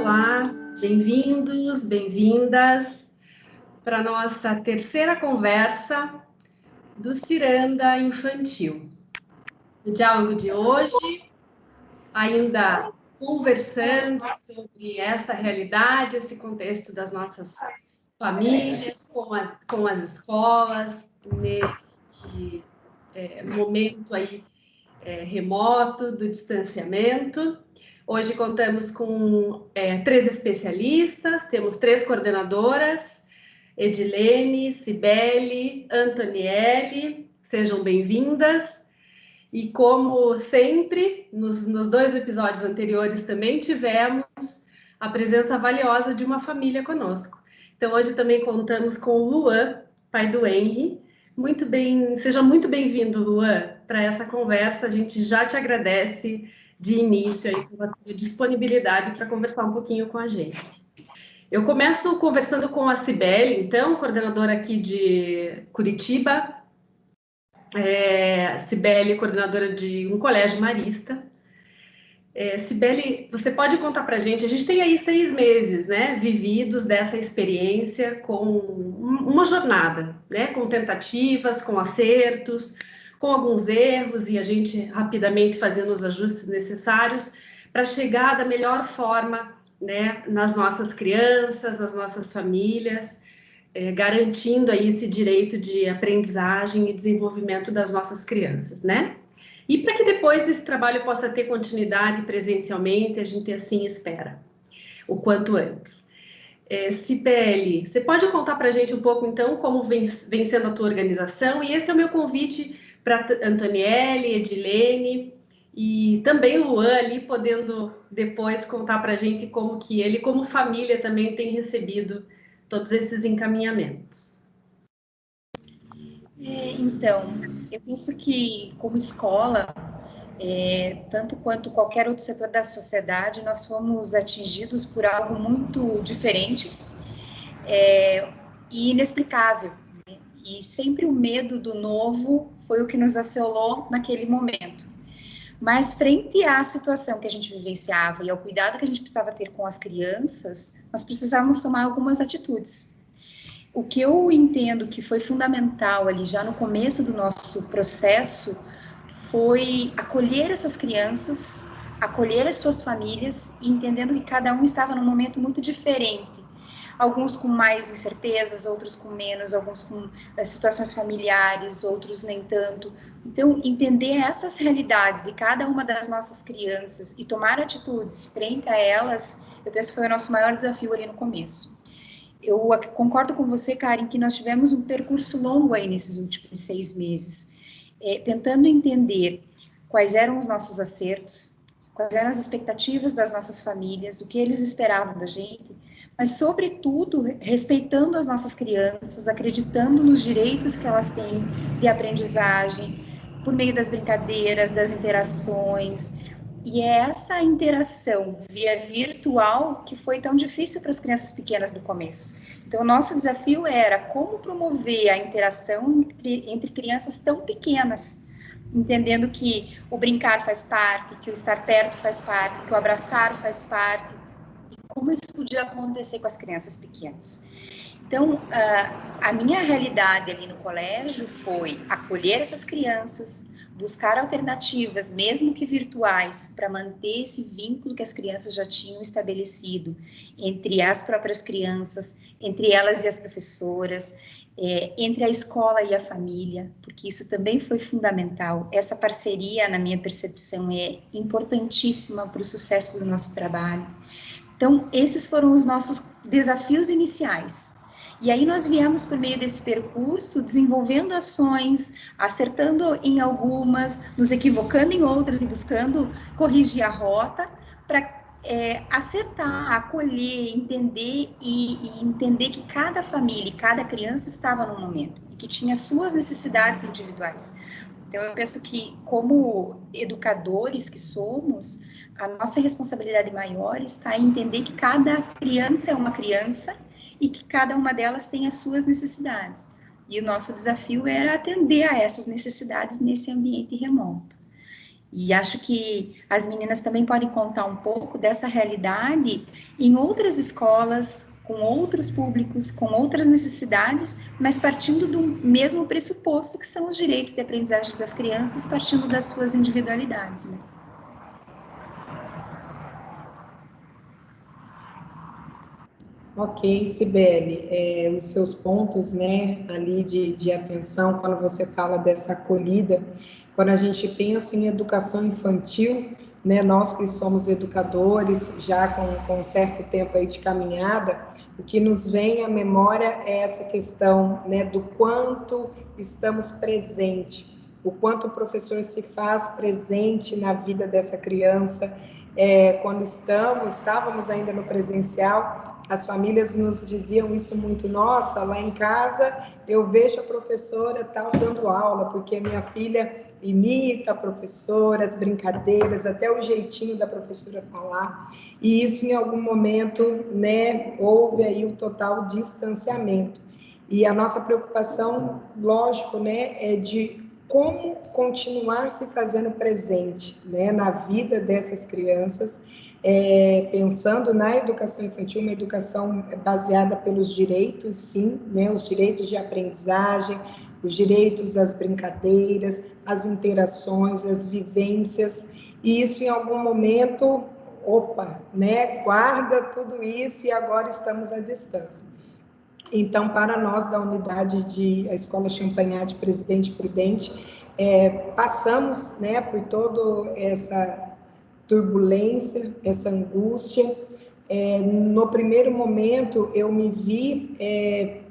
Olá, bem-vindos, bem-vindas para a nossa terceira conversa do Ciranda Infantil. O diálogo de hoje, ainda conversando sobre essa realidade, esse contexto das nossas famílias, com as escolas, nesse momento aí remoto do distanciamento. Hoje contamos com 3 especialistas, temos 3 coordenadoras, Edilene, Cibele, Antoniele, sejam bem-vindas. E como sempre, nos 2 episódios anteriores também tivemos a presença valiosa de uma família conosco. Então hoje também contamos com o Luan, pai do Henry. Muito bem, seja muito bem-vindo, Luan, para essa conversa. A gente já te agradece de início aí pela tua disponibilidade para conversar um pouquinho com a gente. Eu começo conversando com a Cibele, então, coordenadora aqui de Curitiba. Cibele, coordenadora de um colégio marista. Cibele, você pode contar para a gente tem aí 6 meses, né, vividos dessa experiência com uma jornada, né, com tentativas, com acertos, com alguns erros e a gente rapidamente fazendo os ajustes necessários para chegar da melhor forma, né, nas nossas crianças, nas nossas famílias, garantindo aí esse direito de aprendizagem e desenvolvimento das nossas crianças, né? E para que depois esse trabalho possa ter continuidade presencialmente, a gente assim espera, o quanto antes. Cibele, você pode contar para a gente um pouco, então, como vem sendo a tua organização? E esse é o meu convite para Antoniele, Edilene e também Luan ali, podendo depois contar para a gente como que ele, como família, também tem recebido todos esses encaminhamentos. Então, eu penso que, como escola, tanto quanto qualquer outro setor da sociedade, nós fomos atingidos por algo muito diferente e inexplicável. Né? E sempre o medo do novo foi o que nos assolou naquele momento. Mas, frente à situação que a gente vivenciava e ao cuidado que a gente precisava ter com as crianças, nós precisávamos tomar algumas atitudes. O que eu entendo que foi fundamental ali já no começo do nosso processo foi acolher essas crianças, acolher as suas famílias, entendendo que cada um estava num momento muito diferente. Alguns com mais incertezas, outros com menos, alguns com situações familiares, outros nem tanto. Então, entender essas realidades de cada uma das nossas crianças e tomar atitudes frente a elas, eu penso que foi o nosso maior desafio ali no começo. Eu concordo com você, Karen, que nós tivemos um percurso longo aí nesses últimos 6 meses, tentando entender quais eram os nossos acertos, quais eram as expectativas das nossas famílias, o que eles esperavam da gente, mas, sobretudo, respeitando as nossas crianças, acreditando nos direitos que elas têm de aprendizagem, por meio das brincadeiras, das interações. E é essa interação via virtual que foi tão difícil para as crianças pequenas no começo. Então, o nosso desafio era como promover a interação entre crianças tão pequenas, entendendo que o brincar faz parte, que o estar perto faz parte, que o abraçar faz parte, e como isso podia acontecer com as crianças pequenas. Então, a minha realidade ali no colégio foi acolher essas crianças, buscar alternativas, mesmo que virtuais, para manter esse vínculo que as crianças já tinham estabelecido entre as próprias crianças, entre elas e as professoras, entre a escola e a família, porque isso também foi fundamental. Essa parceria, na minha percepção, é importantíssima para o sucesso do nosso trabalho. Então, esses foram os nossos desafios iniciais. E aí nós viemos por meio desse percurso, desenvolvendo ações, acertando em algumas, nos equivocando em outras e buscando corrigir a rota para acertar, acolher, entender e entender que cada família, cada criança estava no momento e que tinha suas necessidades individuais. Então, eu penso que, como educadores que somos, a nossa responsabilidade maior está em entender que cada criança é uma criança e que cada uma delas tem as suas necessidades. E o nosso desafio era atender a essas necessidades nesse ambiente remoto. E acho que as meninas também podem contar um pouco dessa realidade em outras escolas, com outros públicos, com outras necessidades, mas partindo do mesmo pressuposto que são os direitos de aprendizagem das crianças, partindo das suas individualidades, né? Ok, Cibele, os seus pontos, né, ali de atenção, quando você fala dessa acolhida, quando a gente pensa em educação infantil, né, nós que somos educadores, já com um certo tempo aí de caminhada, o que nos vem à memória é essa questão, né, do quanto estamos presentes, o quanto o professor se faz presente na vida dessa criança. Quando estávamos ainda no presencial, as famílias nos diziam isso muito: nossa, lá em casa eu vejo a professora tal dando aula, porque minha filha imita a professora, as brincadeiras, até o jeitinho da professora falar. E isso, em algum momento, né, houve aí o total distanciamento. E a nossa preocupação, lógico, né, é de como continuar se fazendo presente, né, na vida dessas crianças, pensando na educação infantil, uma educação baseada pelos direitos, sim, né, os direitos de aprendizagem, os direitos às brincadeiras, às interações, às vivências, e isso em algum momento, opa, né, guarda tudo isso e agora estamos à distância. Então, para nós da unidade a Escola Champagnat de Presidente Prudente, passamos, né, por toda essa turbulência, essa angústia. No primeiro momento, eu me vi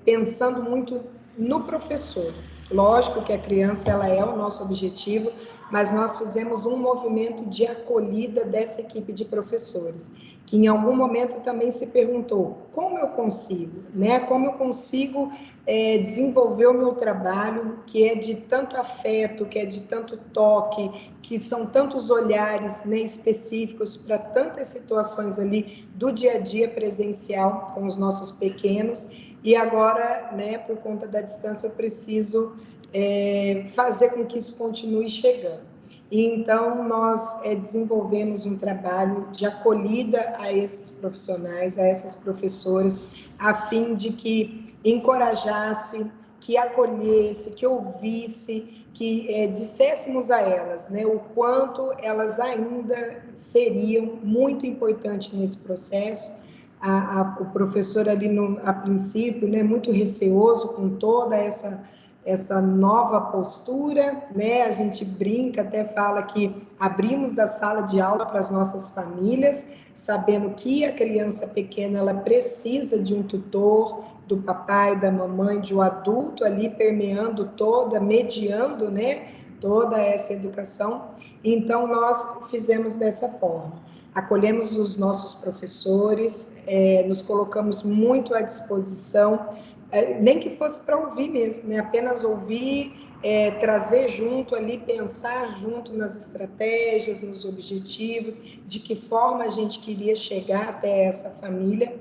pensando muito no professor. Lógico que a criança ela é o nosso objetivo, mas nós fizemos um movimento de acolhida dessa equipe de professores, que em algum momento também se perguntou: como eu consigo, né? Como eu consigo desenvolver o meu trabalho, que é de tanto afeto, que é de tanto toque, que são tantos olhares, né, específicos para tantas situações ali do dia a dia presencial com os nossos pequenos, e agora, né, por conta da distância, eu preciso fazer com que isso continue chegando. E então nós desenvolvemos um trabalho de acolhida a esses profissionais, a essas professoras, a fim de que encorajasse, que acolhesse, que ouvisse, que disséssemos a elas, né, o quanto elas ainda seriam muito importantes nesse processo. O professor ali, a princípio, né, muito receoso com toda essa nova postura, né? A gente brinca, até fala que abrimos a sala de aula para as nossas famílias, sabendo que a criança pequena ela precisa de um tutor, do papai, da mamãe, de um adulto ali permeando toda, mediando, né, toda essa educação. Então nós fizemos dessa forma. Acolhemos os nossos professores, nos colocamos muito à disposição, nem que fosse para ouvir mesmo, né? Apenas ouvir, trazer junto ali, pensar junto nas estratégias, nos objetivos, de que forma a gente queria chegar até essa família.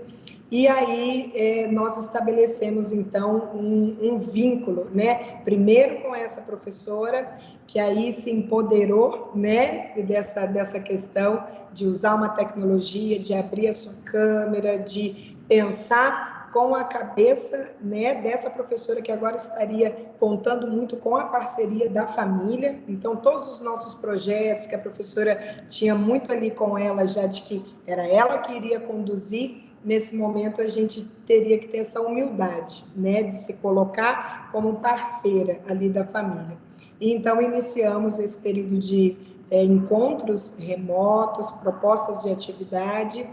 E aí nós estabelecemos, então, um vínculo, né? Primeiro com essa professora, que aí se empoderou, né, dessa questão de usar uma tecnologia, de abrir a sua câmera, de pensar com a cabeça, né, dessa professora que agora estaria contando muito com a parceria da família. Então, todos os nossos projetos que a professora tinha muito ali com ela, já de que era ela que iria conduzir, nesse momento a gente teria que ter essa humildade, né, de se colocar como parceira ali da família. E então iniciamos esse período de encontros remotos, propostas de atividade,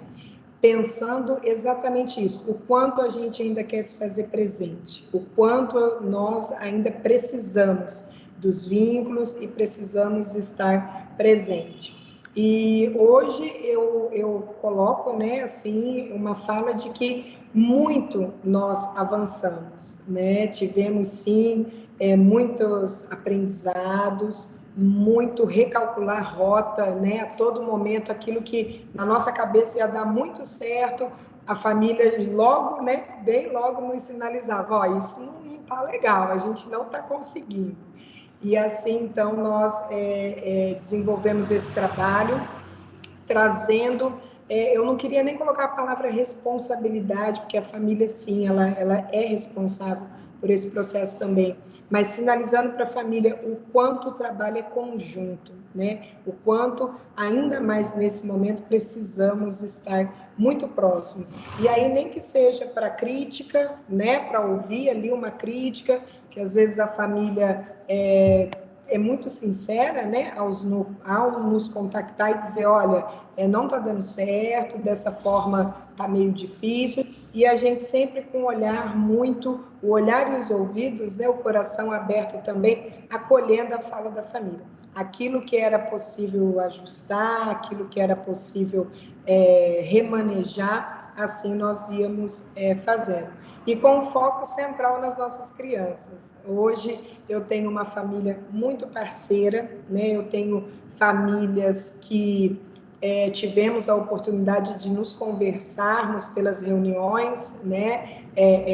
pensando exatamente isso, o quanto a gente ainda quer se fazer presente, o quanto nós ainda precisamos dos vínculos e precisamos estar presente. E hoje eu coloco, né, assim, uma fala de que muito nós avançamos, né? Tivemos, sim, muitos aprendizados, muito recalcular rota, né? A todo momento, aquilo que na nossa cabeça ia dar muito certo, a família logo, né, bem logo nos sinalizava: ó, isso não está legal, a gente não está conseguindo. E assim, então, nós desenvolvemos esse trabalho, trazendo, eu não queria nem colocar a palavra responsabilidade, porque a família, sim, ela é responsável por esse processo também, mas sinalizando para a família o quanto o trabalho é conjunto, né? O quanto, ainda mais nesse momento, precisamos estar muito próximos. E aí, nem que seja para crítica, né? Para ouvir ali uma crítica, que às vezes a família é muito sincera, né, ao nos contactar e dizer, olha, não está dando certo, dessa forma está meio difícil, e a gente sempre com o olhar muito, o olhar e os ouvidos, né, o coração aberto também, acolhendo a fala da família. Aquilo que era possível ajustar, aquilo que era possível remanejar, assim nós íamos fazendo. E com foco central nas nossas crianças. Hoje eu tenho uma família muito parceira, né? Eu tenho famílias que tivemos a oportunidade de nos conversarmos pelas reuniões, né?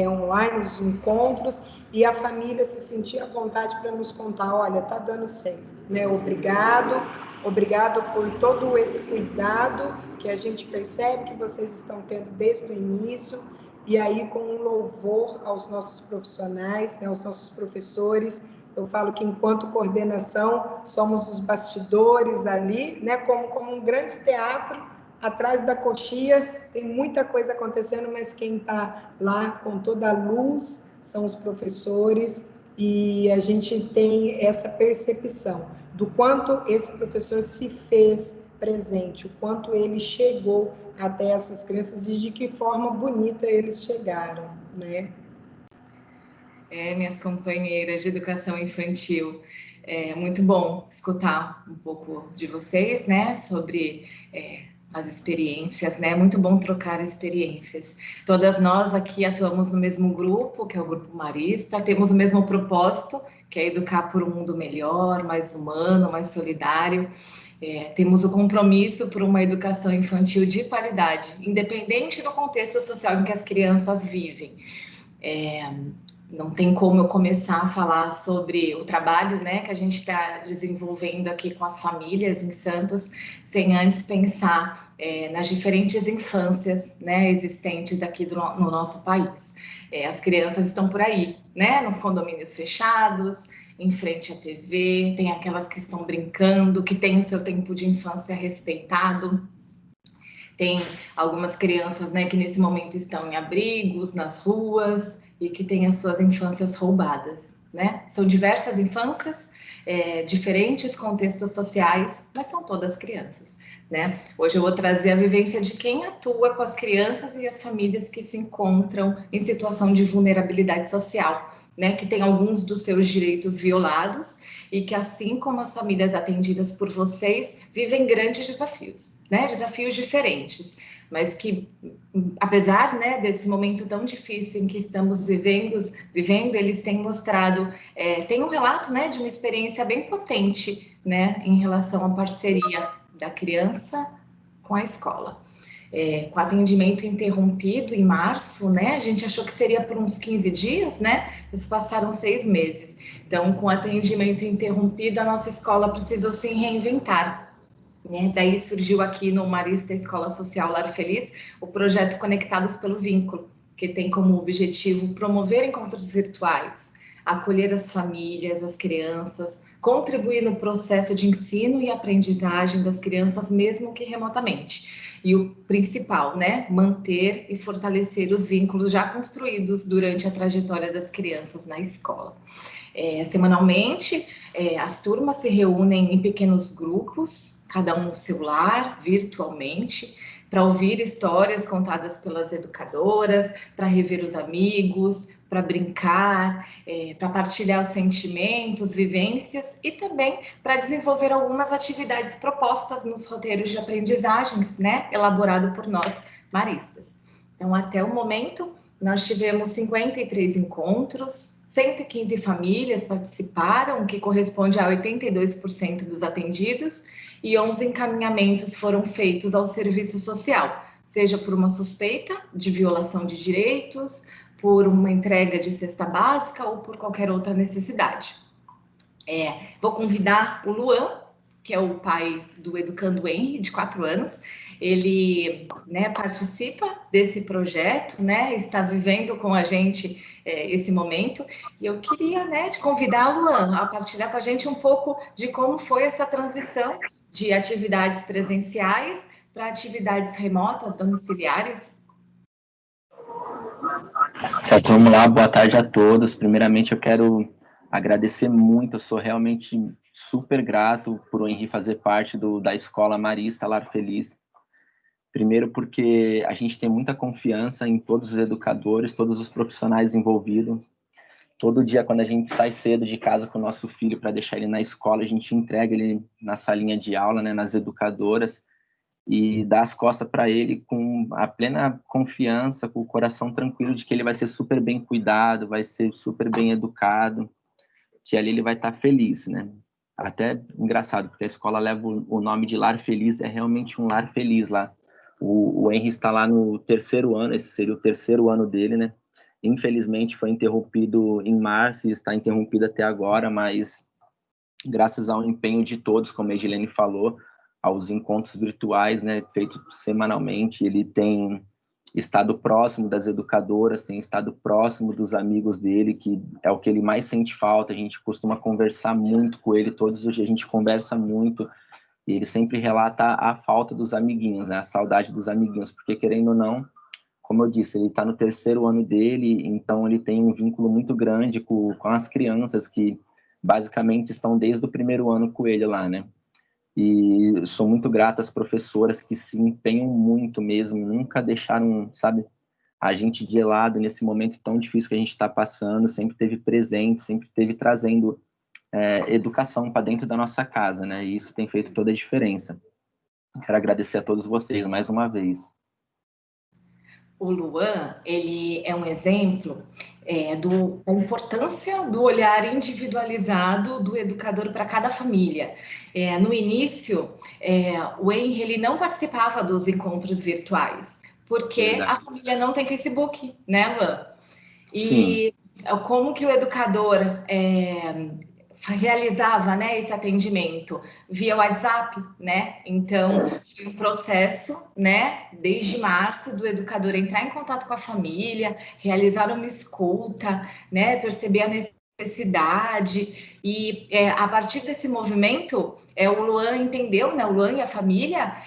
Online, os encontros, e a família se sentia à vontade para nos contar, olha, tá dando certo, né? Obrigado por todo esse cuidado que a gente percebe que vocês estão tendo desde o início, e aí com um louvor aos nossos profissionais, né, aos nossos professores. Eu falo que enquanto coordenação somos os bastidores ali, né, como um grande teatro, atrás da coxia tem muita coisa acontecendo, mas quem está lá com toda a luz são os professores, e a gente tem essa percepção do quanto esse professor se fez presente, o quanto ele chegou até essas crianças e de que forma bonita eles chegaram, né? Minhas companheiras de educação infantil, é muito bom escutar um pouco de vocês, né, sobre as experiências, né? É muito bom trocar experiências. Todas nós aqui atuamos no mesmo grupo, que é o Grupo Marista, temos o mesmo propósito, que é educar por um mundo melhor, mais humano, mais solidário. Temos o compromisso por uma educação infantil de qualidade, independente do contexto social em que as crianças vivem. Não tem como eu começar a falar sobre o trabalho, né, que a gente está desenvolvendo aqui com as famílias em Santos, sem antes pensar nas diferentes infâncias, né, existentes aqui no nosso país. As crianças estão por aí, né, nos condomínios fechados, em frente à TV, tem aquelas que estão brincando, que têm o seu tempo de infância respeitado. Tem algumas crianças, né, que nesse momento estão em abrigos, nas ruas, e que têm as suas infâncias roubadas, né? São diversas infâncias, diferentes contextos sociais, mas são todas crianças, né? Hoje eu vou trazer a vivência de quem atua com as crianças e as famílias que se encontram em situação de vulnerabilidade social, né? Que tem alguns dos seus direitos violados e que, assim como as famílias atendidas por vocês, vivem grandes desafios, né? Desafios diferentes, mas que, apesar, né, desse momento tão difícil em que estamos vivendo, eles têm mostrado, tem um relato, né, de uma experiência bem potente, né, em relação à parceria da criança com a escola. Com atendimento interrompido em março, né? A gente achou que seria por uns 15 dias, né? Eles passaram 6 meses. Então, com atendimento interrompido, a nossa escola precisou se reinventar, né? Daí surgiu aqui no Marista Escola Social Lar Feliz o projeto Conectados pelo Vínculo, que tem como objetivo promover encontros virtuais, acolher as famílias, as crianças, contribuir no processo de ensino e aprendizagem das crianças, mesmo que remotamente. E o principal, né, manter e fortalecer os vínculos já construídos durante a trajetória das crianças na escola. Semanalmente, as turmas se reúnem em pequenos grupos, cada um no seu lar, virtualmente, para ouvir histórias contadas pelas educadoras, para rever os amigos, para brincar, para partilhar os sentimentos, vivências e também para desenvolver algumas atividades propostas nos roteiros de aprendizagens, né, elaborado por nós, maristas. Então, até o momento, nós tivemos 53 encontros, 115 famílias participaram, o que corresponde a 82% dos atendidos, e 11 encaminhamentos foram feitos ao serviço social, seja por uma suspeita de violação de direitos, por uma entrega de cesta básica ou por qualquer outra necessidade. Vou convidar o Luan, que é o pai do Educando Henry, de 4 anos. Ele, né, participa desse projeto, né, está vivendo com a gente esse momento. E eu queria, né, te convidar, Luan, a partilhar com a gente um pouco de como foi essa transição de atividades presenciais para atividades remotas, domiciliares. Certo, vamos lá, boa tarde a todos. Primeiramente, eu quero agradecer muito, eu sou realmente super grato por o Henry fazer parte da Escola Marista Lar Feliz. Primeiro porque a gente tem muita confiança em todos os educadores, todos os profissionais envolvidos. Todo dia, quando a gente sai cedo de casa com o nosso filho para deixar ele na escola, a gente entrega ele na salinha de aula, né, nas educadoras, e dá as costas para ele com a plena confiança, com o coração tranquilo de que ele vai ser super bem cuidado, vai ser super bem educado, que ali ele vai estar feliz, né? Até engraçado, porque a escola leva o nome de Lar Feliz, é realmente um lar feliz lá. O Henry está lá no 3º ano, esse seria o 3º ano dele, né? Infelizmente foi interrompido em março e está interrompido até agora, mas graças ao empenho de todos, como a Edilene falou, aos encontros virtuais, né, feitos semanalmente, ele tem estado próximo das educadoras, tem estado próximo dos amigos dele, que é o que ele mais sente falta. A gente costuma conversar muito com ele, todos os dias a gente conversa muito, e ele sempre relata a falta dos amiguinhos, né, a saudade dos amiguinhos, porque querendo ou não, como eu disse, ele está no 3º ano dele, então ele tem um vínculo muito grande com as crianças que basicamente estão desde o 1º ano com ele lá, né? E sou muito grato às professoras que se empenham muito mesmo, nunca deixaram, sabe, a gente de lado nesse momento tão difícil que a gente está passando, sempre teve presente, sempre teve trazendo educação para dentro da nossa casa, né? E isso tem feito toda a diferença. Quero agradecer a todos vocês mais uma vez. O Luan, ele é um exemplo da importância do olhar individualizado do educador para cada família. No início, o Henry ele não participava dos encontros virtuais, porque Verdade. a família não tem Facebook, né, Luan? Sim. E como que o educador realizava, né, esse atendimento via WhatsApp, né? Então foi um processo, né, desde março do educador entrar em contato com a família, realizar uma escuta, né, perceber a necessidade e a partir desse movimento o Luan entendeu, né, o Luan e a família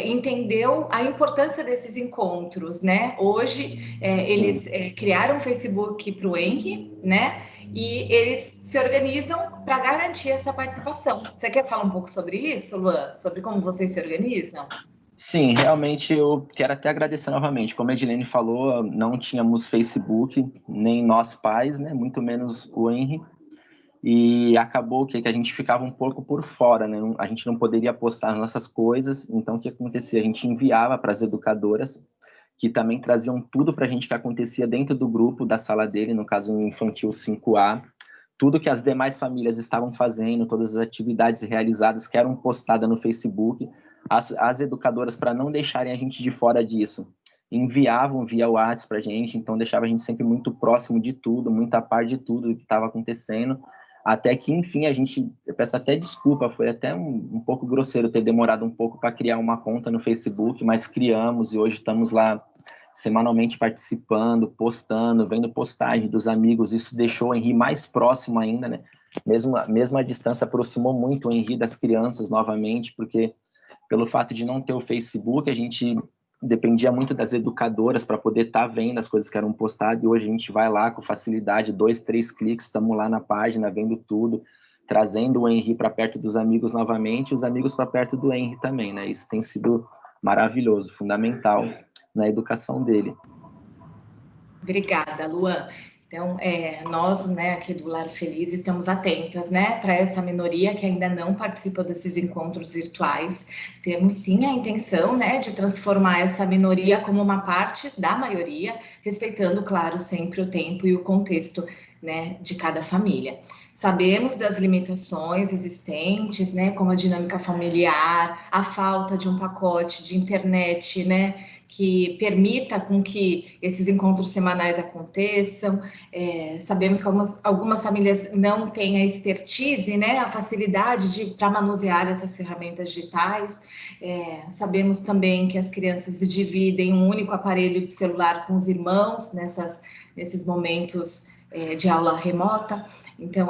entendeu a importância desses encontros, né? Hoje eles criaram um Facebook para o Henry, né? E eles se organizam para garantir essa participação. Você quer falar um pouco sobre isso, Luan? Sobre como vocês se organizam? Sim, realmente eu quero até agradecer novamente. Como a Edilene falou, não tínhamos Facebook, nem nós pais, né? Muito menos o Henry. E acabou que a gente ficava um pouco por fora, né? A gente não poderia postar nossas coisas. Então, o que acontecia? A gente enviava para as educadoras, que também traziam tudo para a gente que acontecia dentro do grupo da sala dele, no caso o Infantil 5A, tudo que as demais famílias estavam fazendo, todas as atividades realizadas que eram postadas no Facebook, as educadoras, para não deixarem a gente de fora disso, enviavam via WhatsApp para a gente, então deixava a gente sempre muito próximo de tudo, muito a par de tudo que estava acontecendo, até que, enfim, eu peço até desculpa, foi até um pouco grosseiro ter demorado um pouco para criar uma conta no Facebook, mas criamos e hoje estamos lá semanalmente participando, postando, vendo postagem dos amigos. Isso deixou o Henry mais próximo ainda, né? Mesmo a distância aproximou muito o Henry das crianças novamente, porque pelo fato de não ter o Facebook, a gente dependia muito das educadoras para poder estar vendo as coisas que eram postadas, e hoje a gente vai lá com facilidade, 2, 3 cliques, estamos lá na página, vendo tudo, trazendo o Henry para perto dos amigos novamente, e os amigos para perto do Henry também, né? Isso tem sido maravilhoso, fundamental na educação dele. Obrigada, Luan. Então, nós, né, aqui do Lar Feliz, estamos atentas, né, para essa minoria que ainda não participa desses encontros virtuais. Temos, sim, a intenção, né, de transformar essa minoria como uma parte da maioria, respeitando, claro, sempre o tempo e o contexto, né, de cada família. Sabemos das limitações existentes, né, como a dinâmica familiar, a falta de um pacote de internet, né, que permita com que esses encontros semanais aconteçam. Sabemos que algumas famílias não têm a expertise, né, a facilidade para manusear essas ferramentas digitais. Sabemos também que as crianças se dividem um único aparelho de celular com os irmãos nesses momentos de aula remota. Então,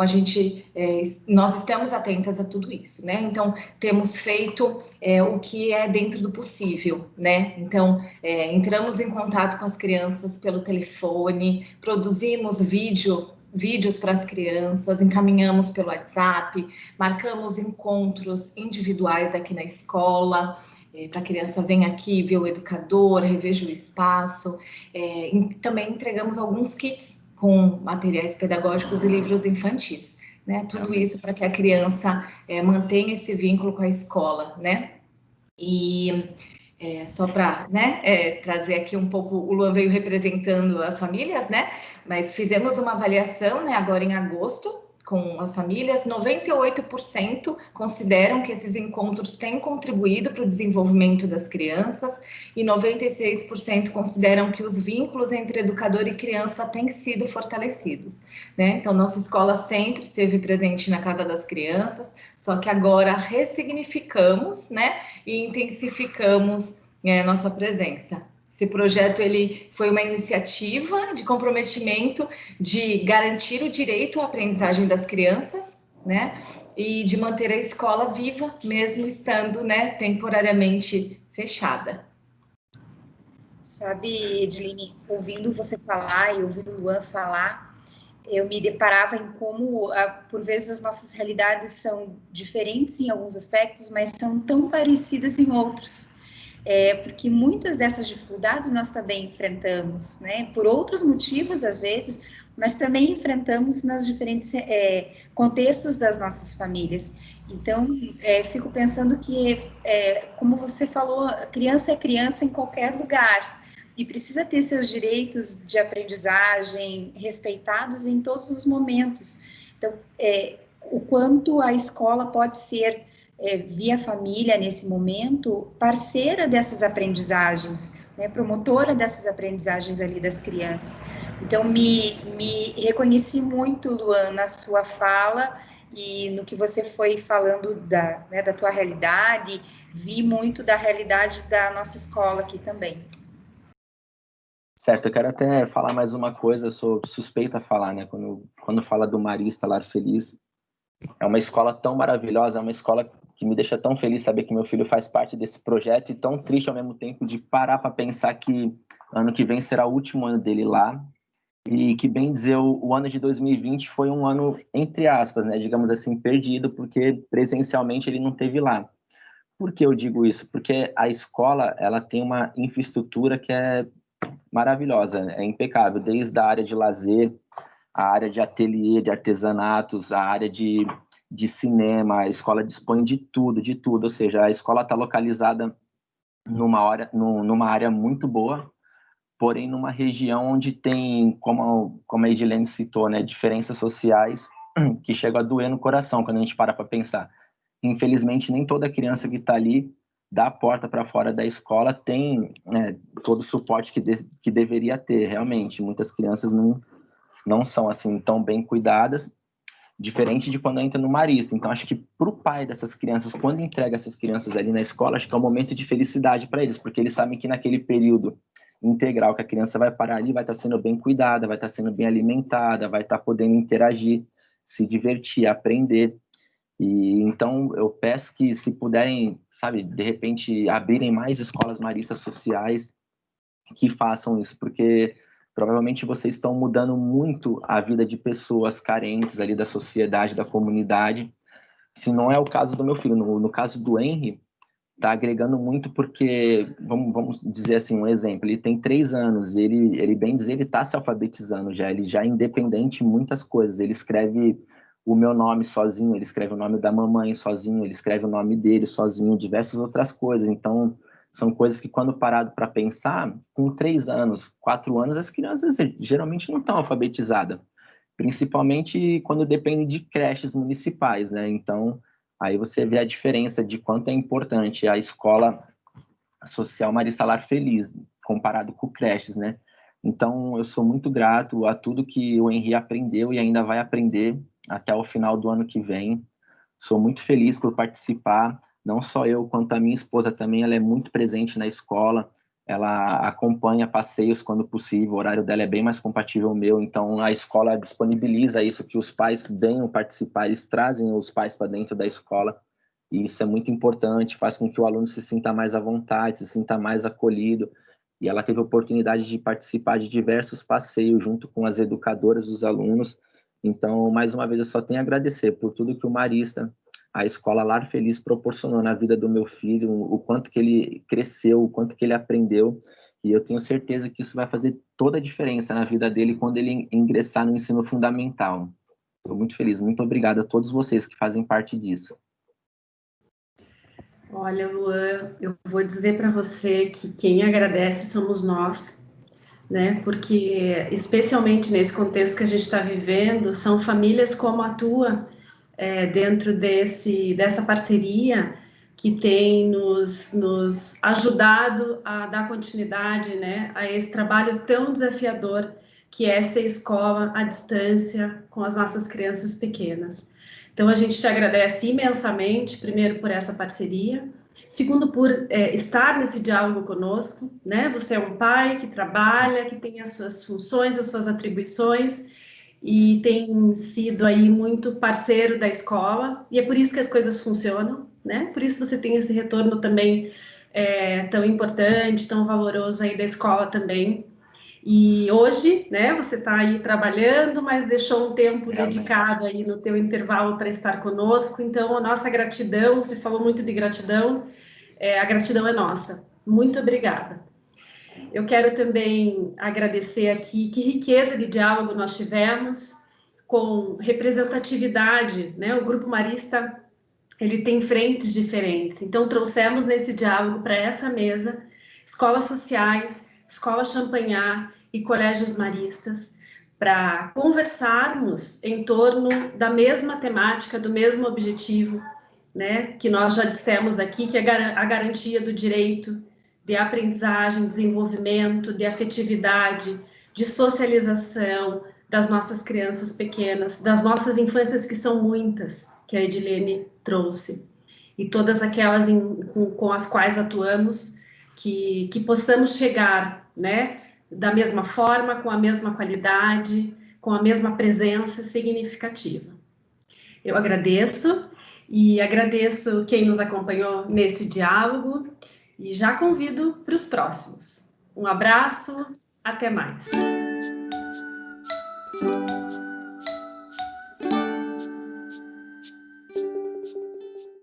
nós estamos atentas a tudo isso, né? Então, temos feito o que é dentro do possível, né? Então, entramos em contato com as crianças pelo telefone, produzimos vídeos para as crianças, encaminhamos pelo WhatsApp, marcamos encontros individuais aqui na escola, para a criança vir aqui, ver o educador, reveja o espaço. Também entregamos alguns kits com materiais pedagógicos e livros infantis, né? Tudo isso para que a criança mantenha esse vínculo com a escola, né? E só para, né, trazer aqui um pouco, o Luan veio representando as famílias, né? Mas fizemos uma avaliação, né, agora em agosto, com as famílias, 98% consideram que esses encontros têm contribuído para o desenvolvimento das crianças e 96% consideram que os vínculos entre educador e criança têm sido fortalecidos, né? Então, nossa escola sempre esteve presente na casa das crianças, só que agora ressignificamos, né, e intensificamos nossa presença. Esse projeto ele foi uma iniciativa de comprometimento de garantir o direito à aprendizagem das crianças, né? E de manter a escola viva, mesmo estando, né, temporariamente fechada. Sabe, Edline, ouvindo você falar e ouvindo o Luan falar, eu me deparava em como, por vezes, as nossas realidades são diferentes em alguns aspectos, mas são tão parecidas em outros. Porque muitas dessas dificuldades nós também enfrentamos, né? Por outros motivos, às vezes, mas também enfrentamos nas diferentes contextos das nossas famílias. Então, fico pensando que, como você falou, criança é criança em qualquer lugar e precisa ter seus direitos de aprendizagem respeitados em todos os momentos. Então, o quanto a escola pode ser via família, nesse momento, parceira dessas aprendizagens, né, promotora dessas aprendizagens ali das crianças. Então, me reconheci muito, Luan, na sua fala e no que você foi falando da tua realidade, vi muito da realidade da nossa escola aqui também. Certo, eu quero até falar mais uma coisa, eu sou suspeita a falar, né, quando fala do Marista Lar Feliz. É uma escola tão maravilhosa, é uma escola que me deixa tão feliz saber que meu filho faz parte desse projeto e tão triste ao mesmo tempo de parar para pensar que ano que vem será o último ano dele lá e que, bem dizer, o ano de 2020 foi um ano, entre aspas, né, digamos assim, perdido, porque presencialmente ele não teve lá. Por que eu digo isso? Porque a escola, ela tem uma infraestrutura que é maravilhosa, é impecável, desde a área de lazer, a área de ateliê, de artesanatos, a área de cinema, a escola dispõe de tudo, ou seja, a escola está localizada numa área muito boa, porém numa região onde tem, como a Edilene citou, né, diferenças sociais que chegam a doer no coração quando a gente para pensar. Infelizmente, nem toda criança que está ali da porta para fora da escola tem, né, todo o suporte que deveria ter, realmente. Muitas crianças não são assim tão bem cuidadas, diferente de quando entra no Marista. Então, acho que para o pai dessas crianças, quando entrega essas crianças ali na escola, acho que é um momento de felicidade para eles, porque eles sabem que naquele período integral que a criança vai parar ali, vai estar sendo bem cuidada, vai estar sendo bem alimentada, vai estar podendo interagir, se divertir, aprender. E então eu peço que, se puderem, sabe, de repente abrirem mais escolas maristas sociais, que façam isso, porque provavelmente vocês estão mudando muito a vida de pessoas carentes ali da sociedade, da comunidade. Se não é o caso do meu filho, no caso do Henry, está agregando muito porque, vamos dizer assim, um exemplo, ele tem 3 anos, ele bem dizer, ele está se alfabetizando já, ele já é independente em muitas coisas, ele escreve o meu nome sozinho, ele escreve o nome da mamãe sozinho, ele escreve o nome dele sozinho, diversas outras coisas. Então, são coisas que, quando parado para pensar, com 3 anos, 4 anos, as crianças geralmente não estão alfabetizadas, principalmente quando depende de creches municipais, né? Então, aí você vê a diferença de quanto é importante a escola social Marista Lar Feliz, comparado com creches, né? Então, eu sou muito grato a tudo que o Henri aprendeu e ainda vai aprender até o final do ano que vem. Sou muito feliz por participar, não só eu, quanto a minha esposa também, ela é muito presente na escola, ela acompanha passeios quando possível, o horário dela é bem mais compatível ao meu, então a escola disponibiliza isso, que os pais venham participar, eles trazem os pais para dentro da escola, e isso é muito importante, faz com que o aluno se sinta mais à vontade, se sinta mais acolhido, e ela teve a oportunidade de participar de diversos passeios junto com as educadoras dos alunos. Então, mais uma vez, eu só tenho a agradecer por tudo que o Marista, a escola Lar Feliz, proporcionou na vida do meu filho, o quanto que ele cresceu, o quanto que ele aprendeu, e eu tenho certeza que isso vai fazer toda a diferença na vida dele quando ele ingressar no ensino fundamental. Estou muito feliz, muito obrigado a todos vocês que fazem parte disso. Olha, Luan, eu vou dizer para você que quem agradece somos nós, né? Porque, especialmente nesse contexto que a gente está vivendo, são famílias como a tua, dentro dessa parceria, que tem nos ajudado a dar continuidade, né, a esse trabalho tão desafiador que é ser escola à distância com as nossas crianças pequenas. Então, a gente te agradece imensamente, primeiro, por essa parceria, segundo, por estar nesse diálogo conosco, né? Você é um pai que trabalha, que tem as suas funções, as suas atribuições, e tem sido aí muito parceiro da escola, e é por isso que as coisas funcionam, né? Por isso você tem esse retorno também tão importante, tão valoroso aí da escola também. E hoje, né, você está aí trabalhando, mas deixou um tempo dedicado aí no teu intervalo para estar conosco. Então, a nossa gratidão, você falou muito de gratidão, a gratidão é nossa. Muito obrigada. Eu quero também agradecer aqui, que riqueza de diálogo nós tivemos, com representatividade, né? O Grupo Marista, ele tem frentes diferentes, então trouxemos nesse diálogo para essa mesa escolas sociais, Escola Champagnat e colégios maristas, para conversarmos em torno da mesma temática, do mesmo objetivo, né? Que nós já dissemos aqui, que é a garantia do direito de aprendizagem, desenvolvimento, de afetividade, de socialização das nossas crianças pequenas, das nossas infâncias, que são muitas, que a Edilene trouxe, e todas aquelas com as quais atuamos, que possamos chegar, né, da mesma forma, com a mesma qualidade, com a mesma presença significativa. Eu agradeço, e agradeço quem nos acompanhou nesse diálogo, e já convido para os próximos. Um abraço, até mais.